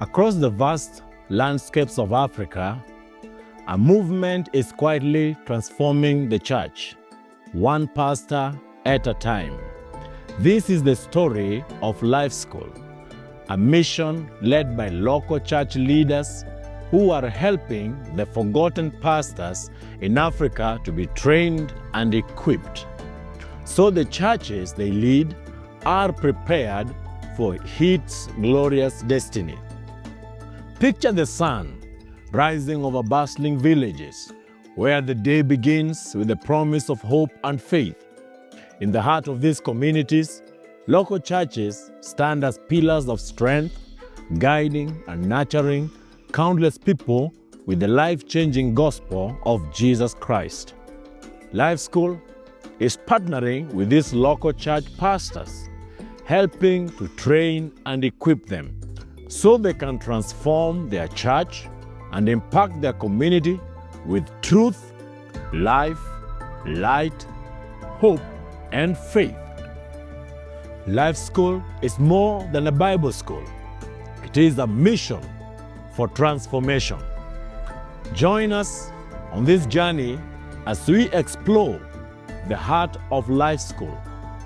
Across the vast landscapes of Africa, a movement is quietly transforming the church, one pastor at a time. This is the story of Lifeschool, a mission led by local church leaders who are helping the forgotten pastors in Africa to be trained and equipped, so the churches they lead are prepared for its glorious destiny. Picture the sun rising over bustling villages, where the day begins with the promise of hope and faith. In the heart of these communities, local churches stand as pillars of strength, guiding and nurturing countless people with the life-changing gospel of Jesus Christ. Lifeschool is partnering with these local church pastors, helping to train and equip them so they can transform their church and impact their community with truth, life, light, hope, and faith. Lifeschool is more than a Bible school. It is a mission for transformation. Join us on this journey as we explore the heart of Lifeschool,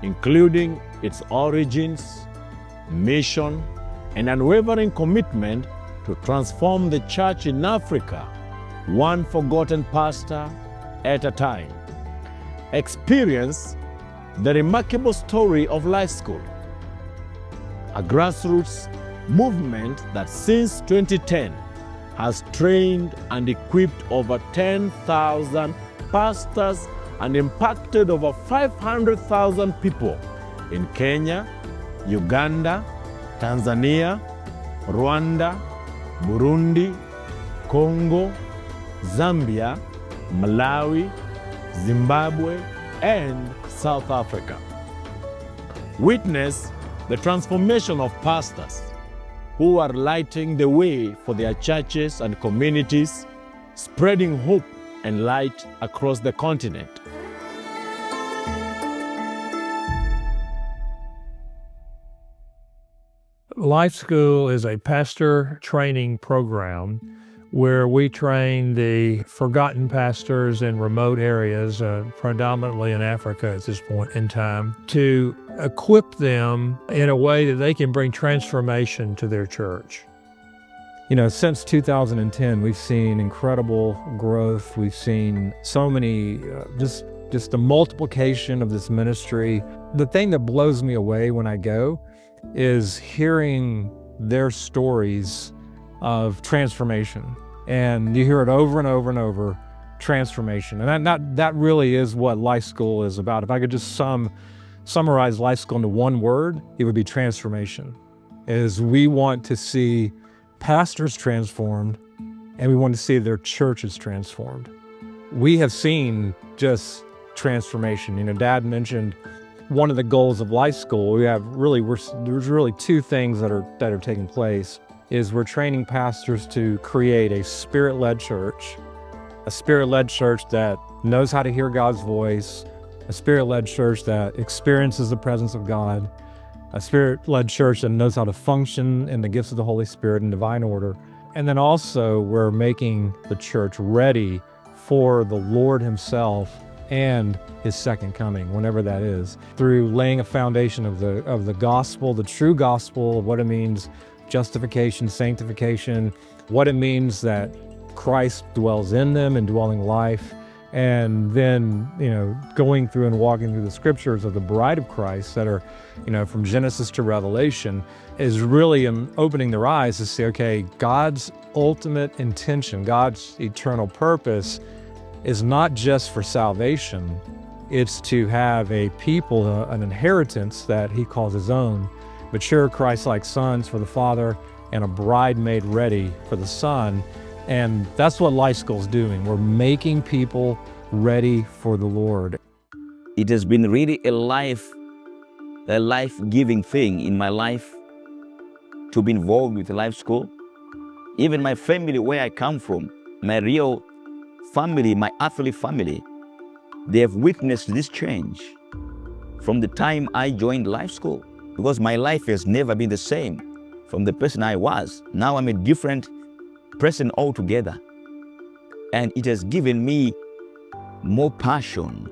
including its origins, mission, and unwavering commitment to transform the church in Africa, one forgotten pastor at a time. Experience the remarkable story of Lifeschool, a grassroots movement that since 2010 has trained and equipped over 10,000 pastors and impacted over 500,000 people in Kenya, Uganda, Tanzania, Rwanda, Burundi, Congo, Zambia, Malawi, Zimbabwe, and South Africa. Witness the transformation of pastors who are lighting the way for their churches and communities, spreading hope and light across the continent. Lifeschool is a pastor training program where we train the forgotten pastors in remote areas, predominantly in Africa at this point in time, to equip them in a way that they can bring transformation to their church. You know, since 2010, we've seen incredible growth. We've seen so many, just the multiplication of this ministry. The thing that blows me away when I go is hearing their stories of transformation. And you hear it over and over and over, transformation. And that really is what Lifeschool is about. If I could just summarize Lifeschool into one word, it would be transformation. Is we want to see pastors transformed, and we want to see their churches transformed. We have seen just transformation. You know, Dad mentioned one of the goals of Lifeschool. There's really two things that are taking place. Is we're training pastors to create a spirit-led church that knows how to hear God's voice, a spirit-led church that experiences the presence of God, a spirit-led church that knows how to function in the gifts of the Holy Spirit and divine order. And then also we're making the church ready for the Lord Himself and His second coming, whenever that is, through laying a foundation of the gospel, the true gospel of what it means, justification, sanctification, what it means that Christ dwells in them, indwelling life, and then, you know, going through and walking through the scriptures of the bride of Christ that are, you know, from Genesis to Revelation, is really opening their eyes to see, okay, God's ultimate intention, God's eternal purpose is not just for salvation, it's to have a people, an inheritance that He calls His own, mature Christ-like sons for the Father, and a bride made ready for the Son. And that's what Lifeschool is doing. We're making people ready for the Lord. It has been really a life-giving thing in my life to be involved with Lifeschool. Even my family, where I come from, my real family, my earthly family, they have witnessed this change from the time I joined Lifeschool, because my life has never been the same from the person I was. Now I'm a different person altogether. And it has given me more passion,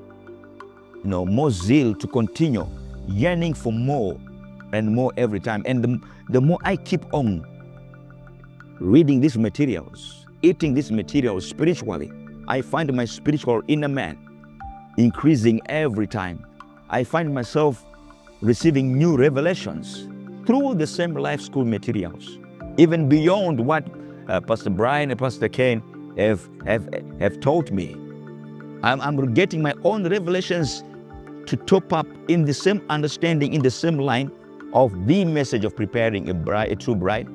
more zeal to continue yearning for more and more every time. And the more I keep on reading these materials, eating these materials spiritually, I find my spiritual inner man increasing every time. I find myself receiving new revelations through the same life school materials, even beyond what Pastor Brian and Pastor Ken have taught me. I'm getting my own revelations to top up in the same understanding, in the same line of the message of preparing a true bride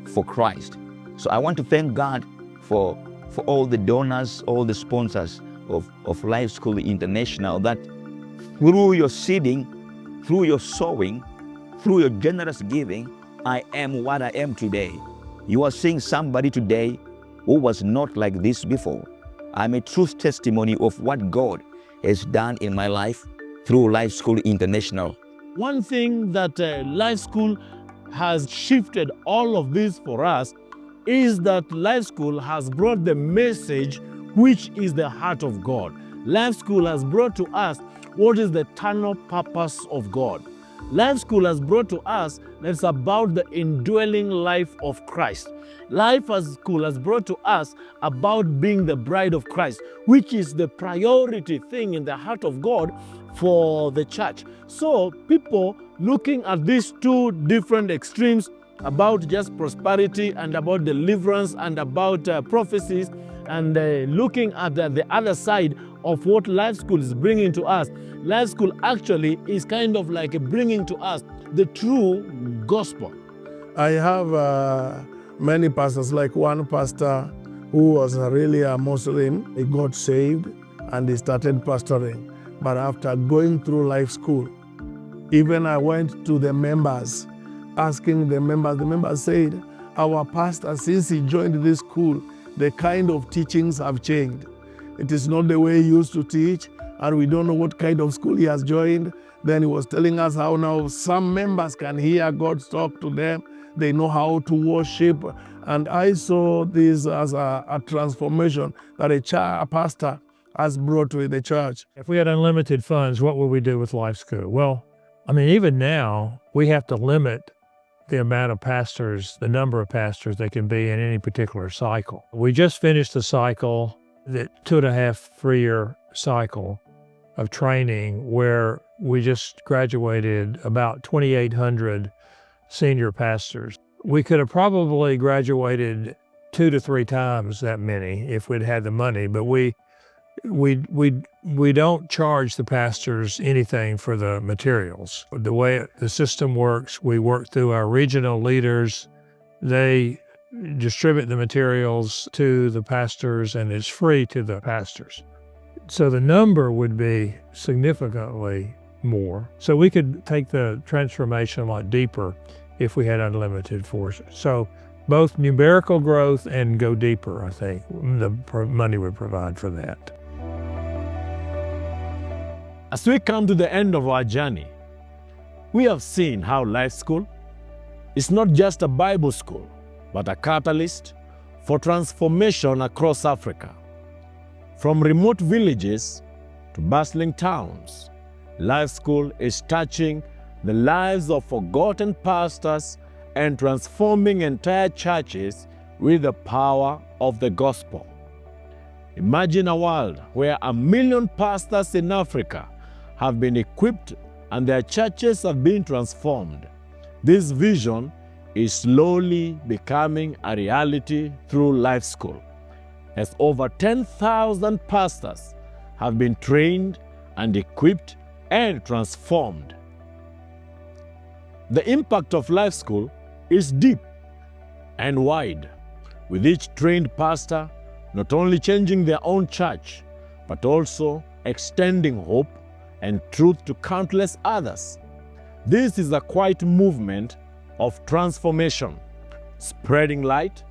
for Christ. So I want to thank God for all the donors, all the sponsors of Life School International, that through your seeding, through your sowing, through your generous giving, I am what I am today. You are seeing somebody today who was not like this before. I'm a true testimony of what God has done in my life through Life School International. One thing that Life School has shifted all of this for us is that Life School has brought the message which is the heart of God. Life School has brought to us what is the eternal purpose of God. Life School has brought to us that it's about the indwelling life of Christ. Life School has brought to us about being the bride of Christ, which is the priority thing in the heart of God for the church. So people looking at these two different extremes about just prosperity and about deliverance and about prophecies, and looking at the other side of what Life School is bringing to us. Life School actually is kind of like bringing to us the true gospel. I have many pastors, like one pastor who was really a Muslim. He got saved and he started pastoring. But after going through Life School, even I went to the members, asking the members said, our pastor, since he joined this school, the kind of teachings have changed. It is not the way he used to teach, and we don't know what kind of school he has joined. Then he was telling us how now some members can hear God talk to them. They know how to worship. And I saw this as a transformation that a pastor has brought to the church. If we had unlimited funds, what would we do with Life School? Well, I mean, even now, we have to limit the amount of pastors, the number of pastors that can be in any particular cycle. We just finished the cycle, the 2.5 3-year cycle of training, where we just graduated about 2,800 senior pastors. We could have probably graduated 2 to 3 times that many if we'd had the money, but we don't charge the pastors anything for the materials. The way the system works, we work through our regional leaders. They distribute the materials to the pastors, and it's free to the pastors. So the number would be significantly more. So we could take the transformation a lot deeper if we had unlimited forces. So both numerical growth and go deeper, I think, the money would provide for that. As we come to the end of our journey, we have seen how Life School is not just a Bible school, but a catalyst for transformation across Africa. From remote villages to bustling towns, Life School is touching the lives of forgotten pastors and transforming entire churches with the power of the gospel. Imagine a world where 1 million pastors in Africa have been equipped and their churches have been transformed. This vision is slowly becoming a reality through Life School, as over 10,000 pastors have been trained and equipped and transformed. The impact of Life School is deep and wide, with each trained pastor not only changing their own church, but also extending hope and truth to countless others. This is a quiet movement of transformation, spreading light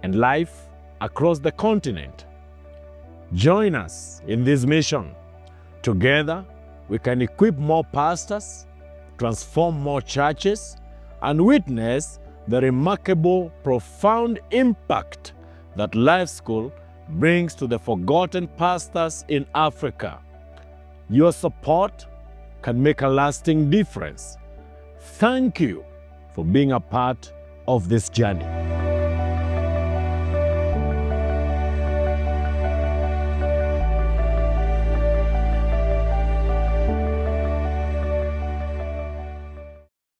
and life across the continent. Join us in this mission. Together, we can equip more pastors, transform more churches, and witness the remarkable, profound impact that Lifeschool brings to the forgotten pastors in Africa. Your support can make a lasting difference. Thank you for being a part of this journey.